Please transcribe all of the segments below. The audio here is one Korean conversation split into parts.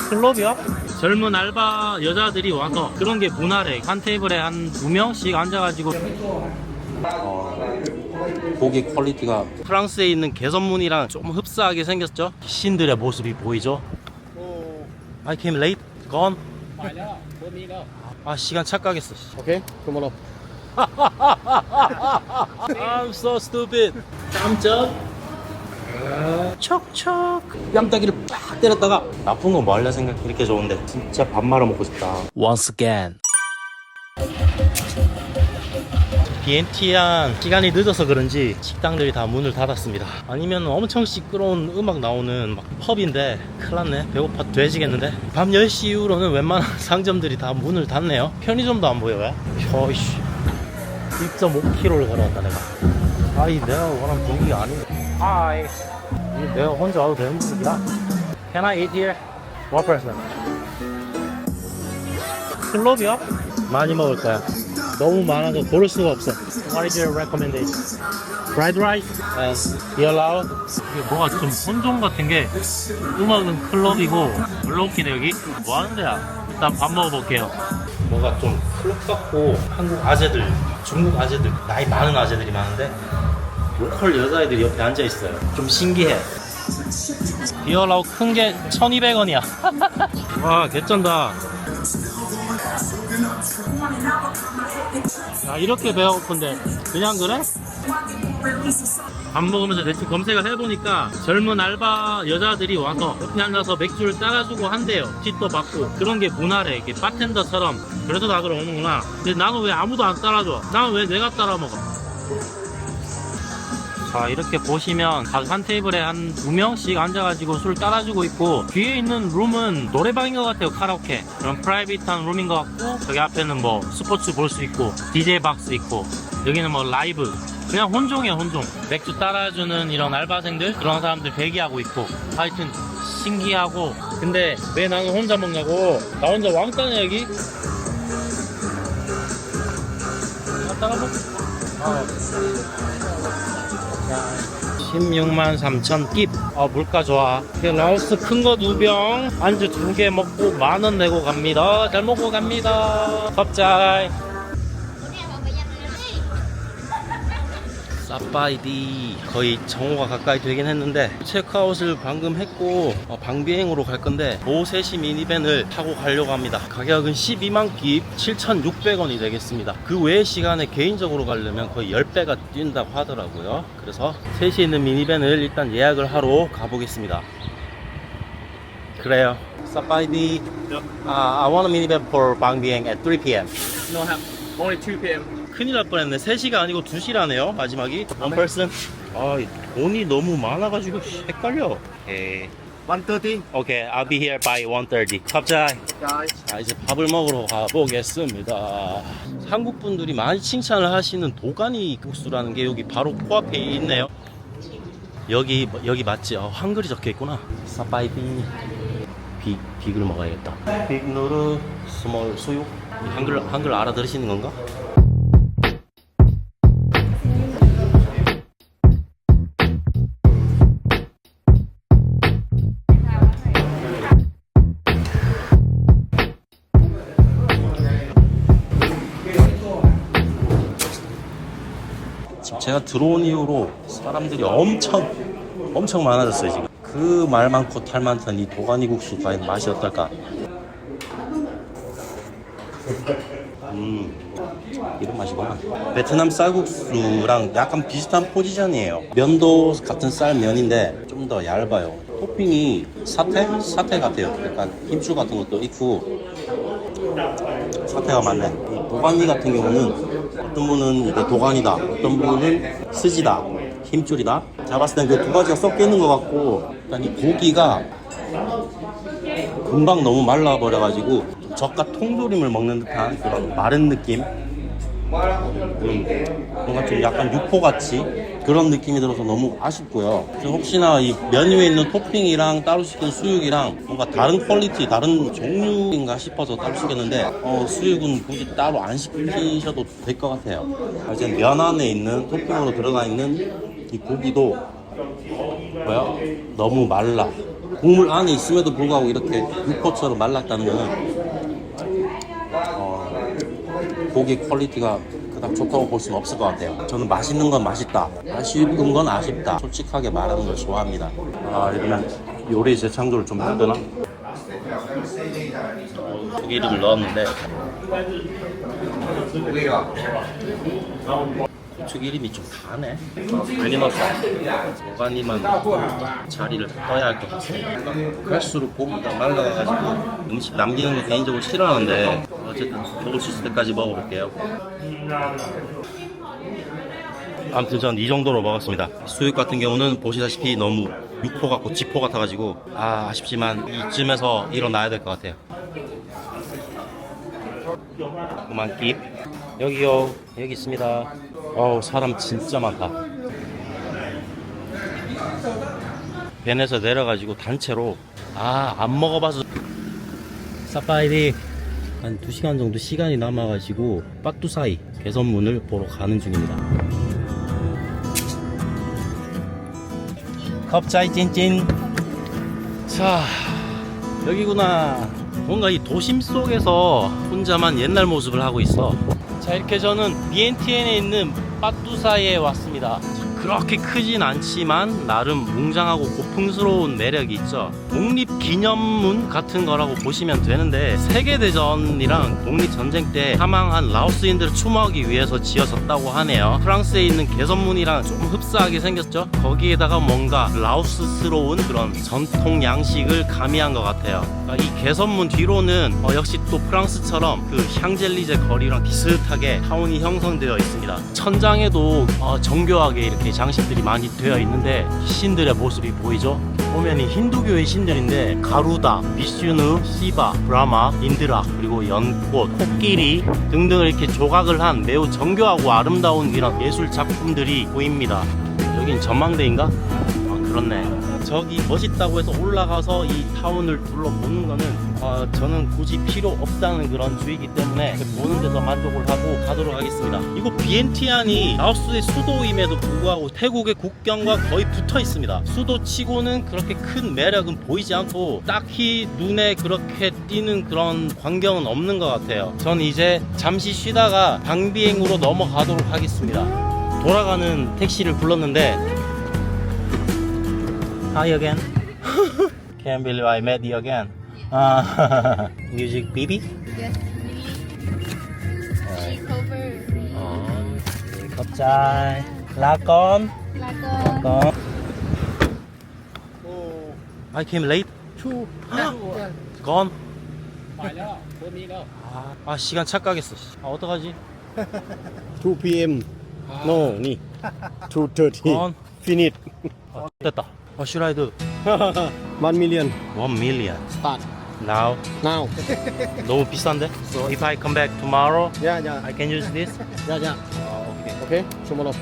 클럽이야? 젊은 알바 여자들이 와서 그런 게 문화래. 한 테이블에 한 2명씩 앉아가지고 고기 퀄리티가 프랑스에 있는 개선문이랑 좀 흡사하게 생겼죠? 신들의 모습이 보이죠? I came late, gone. 아 시간 착각했어. Okay, come on up. I'm so stupid. 깜짝 척척 뺨따기를 빡 때렸다가 나쁜 거 뭐 할래 생각 이렇게 좋은데 진짜 밥 말아 먹고 싶다. Once again. 비엔티안 시간이 늦어서 그런지 식당들이 다 문을 닫았습니다. 아니면 엄청 시끄러운 음악 나오는 막 펍인데 큰일 났네. 배고파 돼지겠는데. 밤 10시 이후로는 웬만한 상점들이 다 문을 닫네요. 편의점도 안 보여. 왜? 어이씨 1.5km를 걸어왔다 내가. 아이 내가 원하는 분위기가 아닌데. 아이 내가 혼자 와도 되는 분위기야. Can I eat here? One person. 클럽이야? 많이 먹을 거야. 너무 많아서 고를 수가 없어. What is your recommendation? Fried rice? Yes. You allow? 이게 뭐가 좀 혼종 같은 게 음악은 클럽이고 별로 웃기네 여기. 뭐 하는 데야? 일단 밥 먹어볼게요. 뭐가 좀 클럽 같고 한국 아재들, 중국 아재들, 나이 많은 아재들이 많은데 로컬 여자애들이 옆에 앉아있어요. 좀 신기해. 비어라우 큰 게 1200원이야. 와 개쩐다. 야 이렇게 배가 고픈데 그냥 그래? 밥 먹으면서 대충 검색을 해보니까 젊은 알바 여자들이 와서 옆에 앉아서 맥주를 따라주고 한대요. 팁도 받고 그런 게 문화래. 이게 바텐더처럼. 그래서 다들 오는구나. 근데 나는 왜 아무도 안 따라줘? 나는 왜 내가 따라 먹어? 자 이렇게 보시면 각 한 테이블에 한 2명씩 앉아가지고 술 따라주고 있고 뒤에 있는 룸은 노래방인 것 같아요. 카라오케. 그런 프라이빗한 룸인 것 같고 저기 앞에는 뭐 스포츠 볼 수 있고 DJ 박스 있고 여기는 뭐 라이브. 그냥 혼종이야 혼종. 맥주 따라주는 이런 알바생들 그런 사람들 대기하고 있고 하여튼 신기하고. 근데 왜 나는 혼자 먹냐고. 나 혼자 왕따네 여기. 따라 먹 16만 3천 깁. 물가 좋아. 라오스 큰 거 2병 안주 2개 먹고 10,000원 내고 갑니다. 잘 먹고 갑니다. 갑자이 사파이디. 거의 정오가 가까이 되긴 했는데 체크아웃을 방금 했고 방비행으로 갈 건데 오후 3시 미니밴을 타고 가려고 합니다. 가격은 12만 깁 7,600원이 되겠습니다. 그 외의 시간에 개인적으로 가려면 거의 10배가 뛴다고 하더라고요. 그래서 3시에 있는 미니밴을 일단 예약을 하러 가보겠습니다. 그래요. 사파이디. I want a minivan for 방비행 at 3 p.m. No, only 2 p.m. 큰일 날 뻔했네. 3시가 아니고 2시라네요 마지막이. One person. 돈이 너무 많아가지고 헷갈려. 오케이. 1:30. 오케이, I'll be here by 1:30. 갑자기. 자, 이제 밥을 먹으러 가보겠습니다. 한국 분들이 많이 칭찬을 하시는 도가니 국수라는 게 여기 바로 코앞에 있네요. 여기 맞지? 한글이 적혀 있구나. 사파이비. 빅을 먹어야겠다. 빅 누르 스몰 수육. 한글 알아들으시는 건가? 제가 들어온 이후로 사람들이 엄청 많아졌어요 지금. 그 말 많고 탈 많던 이 도가니국수 과연 맛이 어떨까? 이런 맛이구나. 베트남 쌀국수랑 약간 비슷한 포지션이에요. 면도 같은 쌀 면인데 좀 더 얇아요. 토핑이 사태 같아요. 약간 김치 같은 것도 있고. 사태가 많네. 이 도가니 같은 경우는 어떤 분은 이게 도가니다, 어떤 분은 스지다, 힘줄이다. 제가 봤을 땐 그 두 가지가 섞여 있는 것 같고, 일단 이 고기가 금방 너무 말라버려가지고 젓가 통조림을 먹는 듯한 그런 마른 느낌. 뭔가 좀 약간 육포같이 그런 느낌이 들어서 너무 아쉽고요. 혹시나 이 면 위에 있는 토핑이랑 따로 시킨 수육이랑 뭔가 다른 퀄리티, 다른 종류인가 싶어서 따로 시켰는데 수육은 굳이 따로 안 시키셔도 될 것 같아요. 이제 면 안에 있는 토핑으로 들어가 있는 이 고기도 너무 말라. 국물 안에 있음에도 불구하고 이렇게 육포처럼 말랐다는 거는 고기 퀄리티가 그닥 좋다고 볼 수는 없을 것 같아요. 저는 맛있는 건 맛있다, 아쉬운 건 아쉽다, 솔직하게 말하는 걸 좋아합니다. 이러면 요리 재창조를 좀 해야 되나? 고기를 넣었는데 고추기름이 좀 다네. 괜히 넣었어. 오가니만 자리를 떠야 할 것 같습니다. 갈수록 고기가 말라가지고 음식 남기는 거 개인적으로 싫어하는데 어쨌든 먹을 수 있을 때까지 먹어볼게요. 아무튼 전 이 정도로 먹었습니다. 수육 같은 경우는 보시다시피 너무 육포 같고 지포 같아가지고 아쉽지만 이쯤에서 일어나야 될 것 같아요. 그만 깁. 여기요. 여기 있습니다. 어우, 사람 진짜 많다. 벤에서 내려가지고 단체로 안 먹어봐서 사파이리 한 2시간 정도 시간이 남아가지고 빠뚜사이 개선문을 보러 가는 중입니다. 컵짜이 찐찐. 자, 여기구나. 뭔가 이 도심 속에서 혼자만 옛날 모습을 하고 있어. 자, 이렇게 저는 비엔티엔에 있는 빠뚜사이에 왔습니다. 그렇게 크진 않지만 나름 웅장하고 고풍스러운 매력이 있죠. 독립기념문 같은 거라고 보시면 되는데, 세계대전이랑 독립전쟁 때 사망한 라오스인들을 추모하기 위해서 지어졌다고 하네요. 프랑스에 있는 개선문이랑 좀 흡사하게 생겼죠. 거기에다가 뭔가 라오스스러운 그런 전통 양식을 가미한 것 같아요. 이 개선문 뒤로는 역시 또 프랑스처럼 그 샹젤리제 거리랑 비슷하게 타운이 형성되어 있습니다. 천장에도 정교하게 이렇게 장식들이 많이 되어 있는데 신들의 모습이 보이죠? 보면 이 힌두교의 신들인데 가루다, 비슈누, 시바, 브라마, 인드라, 그리고 연꽃, 코끼리 등등을 이렇게 조각을 한 매우 정교하고 아름다운 이런 예술 작품들이 보입니다. 여긴 전망대인가? 그렇네. 저기 멋있다고 해서 올라가서 이 타운을 둘러보는 거는 저는 굳이 필요 없다는 그런 주의이기 때문에 보는 데서 만족을 하고 가도록 하겠습니다. 이거 비엔티안이 라오스의 수도임에도 불구하고 태국의 국경과 거의 붙어 있습니다. 수도치고는 그렇게 큰 매력은 보이지 않고 딱히 눈에 그렇게 띄는 그런 광경은 없는 것 같아요. 전 이제 잠시 쉬다가 방비행으로 넘어가도록 하겠습니다. 돌아가는 택시를 불렀는데 Hi again. Can't believe I met you again. Music baby? Yes, really. Cover. 갑자이 라건. Lago. I came late. Gone. 시간 착각했어. 어떡하지? 2 p.m. No, 니. 2:30. Gone. Finish. 됐다. What should I do? 1 million. 1 million. Start Now. now. 너무 비싼데? So if I come back tomorrow, Yeah, yeah, I can use this? yeah, yeah. Okay. Okay, tomorrow.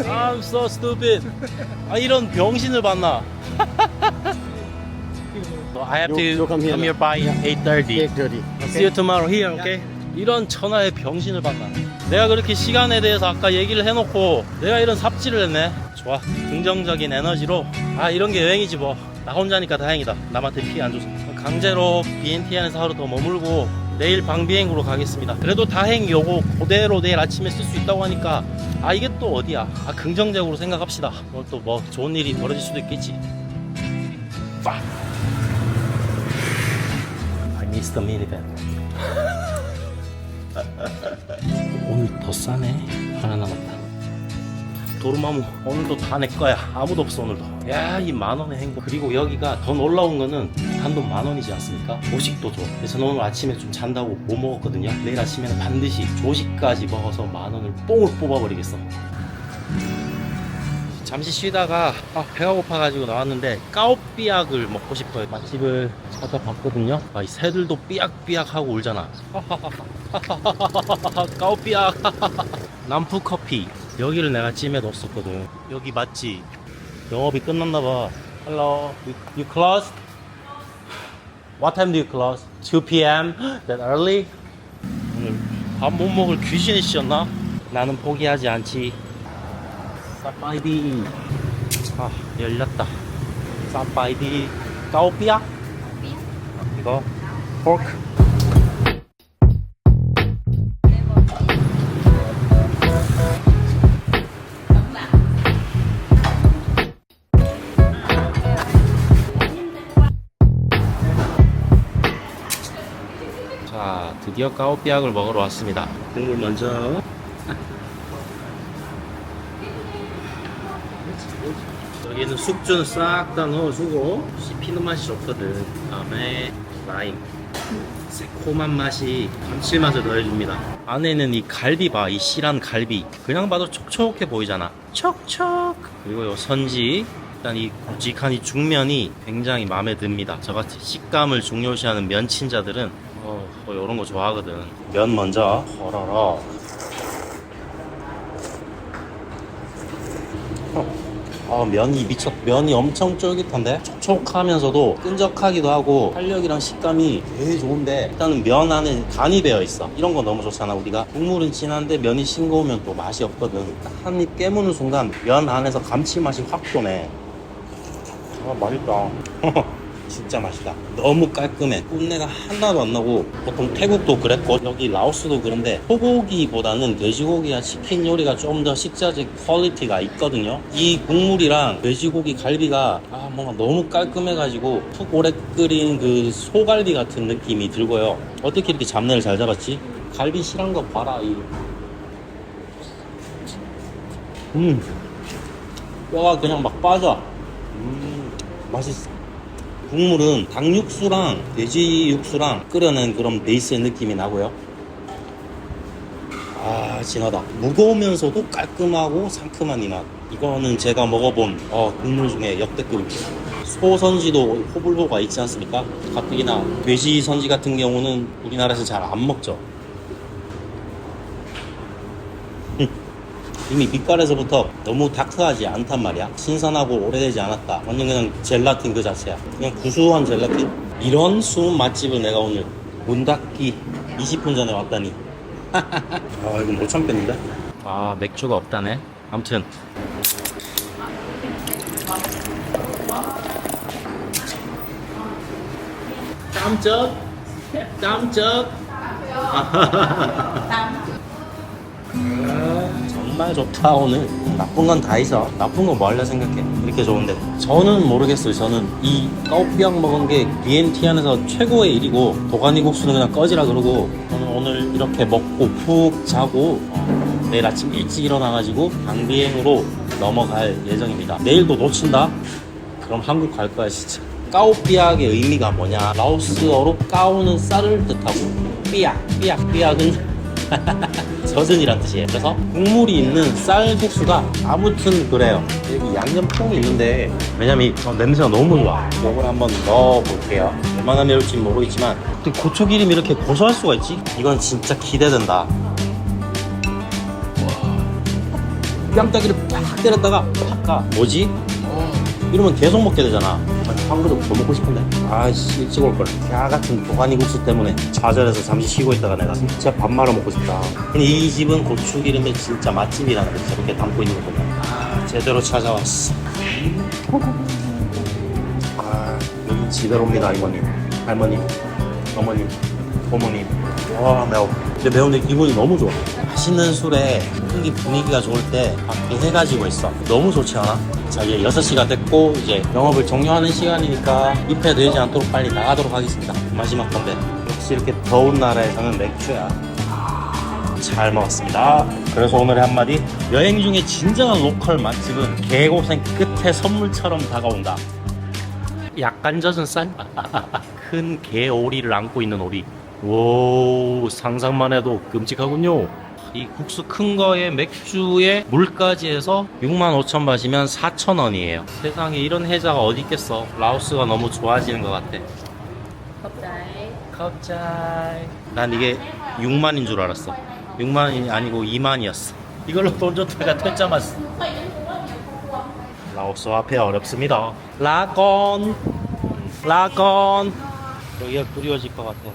I'm so stupid. 이런 병신을 봤나? So I have You to come here come here by 8:30. 8:30. See you tomorrow here, okay? 이런 천하의 병신을 봤나? 내가 그렇게 시간에 대해서 아까 얘기를 해놓고 내가 이런 삽질을 했네. 좋아, 긍정적인 에너지로 이런 게 여행이지 뭐. 나 혼자니까 다행이다. 남한테 피해 안 줘서. 강제로 비엔티안에서 하루 더 머물고 내일 방비행으로 가겠습니다. 그래도 다행히 요거 그대로 내일 아침에 쓸 수 있다고 하니까 이게 또 어디야. 긍정적으로 생각합시다. 오늘 또 뭐 좋은 일이 벌어질 수도 있겠지. I missed the minivan. 오늘 더 싸네. 하나 남았다. 도루마무 오늘도 다 내 거야. 아무도 없어 오늘도. 야, 이 만원의 행복. 그리고 여기가 더 놀라운 거는 단돈 10,000원이지 않습니까? 조식도 줘. 그래서 저는 오늘 아침에 좀 잔다고 못 먹었거든요. 내일 아침에는 반드시 조식까지 먹어서 10,000원을 뽕을 뽑아버리겠어. 잠시 쉬다가 배가 고파가지고 나왔는데 까오삐약을 먹고 싶어요. 맛집을 찾아봤거든요. 이 새들도 삐약삐약하고 울잖아. 까오삐약. 남푸커피. 여기를 내가 찜해 뒀었거든. 여기 맞지? 영업이 끝났나봐. Hello, you closed? What time do you close? 2 p.m. That early? 오늘 밥 못 먹을 귀신이 씌었나? 나는 포기하지 않지. 사파이디. 아, 열렸다. 사파이디. 까오삐야? 이거 포크. 자, 드디어 까오삐약을 먹으러 왔습니다. 국물 먼저. 여기는 숙주는 싹 다 넣어주고 씹히는 맛이 좋거든. 다음에 라임, 새콤한 맛이 감칠맛을 더해줍니다. 안에는 이 갈비 봐, 이 실한 갈비. 그냥 봐도 촉촉해 보이잖아. 촉촉. 그리고 요 선지. 일단 이 굵직한 이 중면이 굉장히 마음에 듭니다. 저같이 식감을 중요시하는 면친자들은 이런 거 좋아하거든. 면 먼저 호로로. 면이 엄청 쫄깃한데 촉촉하면서도 끈적하기도 하고 탄력이랑 식감이 되게 좋은데 일단은 면 안에 간이 배어 있어. 이런 거 너무 좋잖아. 우리가 국물은 진한데 면이 싱거우면 또 맛이 없거든. 한 입 깨무는 순간 면 안에서 감칠맛이 확 도네. 아, 맛있다. 진짜 맛있다. 너무 깔끔해. 꿀내가 하나도 안 나고, 보통 태국도 그랬고 여기 라오스도 그런데 소고기보다는 돼지고기나 치킨 요리가 좀 더 식자재 퀄리티가 있거든요. 이 국물이랑 돼지고기 갈비가 뭔가 너무 깔끔해가지고 푹 오래 끓인 그 소갈비 같은 느낌이 들고요. 어떻게 이렇게 잡내를 잘 잡았지? 갈비 실한 거 봐라. 뼈가 그냥 막 빠져. 맛있어. 국물은 닭육수랑 돼지 육수랑 끓여낸 그런 베이스의 느낌이 나고요. 진하다. 무거우면서도 깔끔하고 상큼한 이 맛. 이거는 제가 먹어본 국물 중에 역대급입니다. 소 선지도 호불호가 있지 않습니까? 가뜩이나 돼지 선지 같은 경우는 우리나라에서 잘 안 먹죠. 이미 빛깔에서부터 너무 다크하지 않단 말이야. 신선하고 오래되지 않았다. 완전 그냥 젤라틴 그 자체야. 그냥 구수한 젤라틴. 이런 숨은 맛집을 내가 오늘 문 닫기 20분 전에 왔다니. 이건 못 참겠는데? 맥주가 없다네. 아무튼 깜짝 정말 좋다. 오늘 나쁜 건 다 있어. 나쁜 건 뭐 할래 생각해. 이렇게 좋은데 저는 모르겠어요. 저는 이 까오삐약 먹은 게 비엔티안에서 최고의 일이고, 도가니 국수는 그냥 꺼지라 그러고, 저는 오늘 이렇게 먹고 푹 자고 내일 아침 일찍 일어나가지고 방비행으로 넘어갈 예정입니다. 내일도 놓친다? 그럼 한국 갈 거야 진짜. 까오삐약의 의미가 뭐냐? 라오스어로 까오는 쌀을 뜻하고, 삐약은 젖은이란 뜻이에요. 그래서 국물이 있는 쌀국수가 아무튼 그래요. 여기 양념통이 있는데, 왜냐면 냄새가 너무 좋아. 이걸 한번 넣어볼게요. 얼마나 매울지 모르겠지만 어떻게 고추기름이 이렇게 고소할 수가 있지? 이건 진짜 기대된다. 뺨따기를 팍 때렸다가 팍 가. 뭐지? 이러면 계속 먹게 되잖아. 한 그릇 더 먹고 싶은데. 일찍 올걸. 야 같은 도가니 국수 때문에 좌절해서 잠시 쉬고 있다가 내가 진짜 밥 말아 먹고 싶다. 근데 이 집은 고추기름이 진짜 맛집이라는 걸 저렇게 담고 있는 거 보면 제대로 찾아왔어. 여기 지대로입니다. 이모님, 할머님, 어머님, 고모님. 매워. 근데 매운데 기분이 너무 좋아. 맛있는 술에 풍기 분위기가 좋을 때 밖에 해가 지고 있어. 너무 좋지 않아? 자, 이제 6시가 됐고 이제 영업을 종료하는 시간이니까 입회되지 않도록 빨리 나가도록 하겠습니다. 마지막 건데 역시 이렇게 더운 나라에서는 맥주야. 잘 먹었습니다. 그래서 오늘의 한마디, 여행 중에 진정한 로컬 맛집은 개고생 끝에 선물처럼 다가온다. 약간 젖은 쌀? 큰 개 오리를 안고 있는 오리. 오, 상상만 해도 끔찍하군요. 이 국수 큰 거에 맥주에 물까지 해서 65,000바트면 4,000원이에요. 세상에 이런 혜자가 어디 있겠어. 라오스가 너무 좋아지는 것 같아. 컵짜이. 난 이게 6만인 줄 알았어. 6만이 아니고 2만이었어. 이걸로 돈 줬다가 퇴짜 맞어. 라오스 화폐 어렵습니다. 라건 여기가 그리워질 것 같아.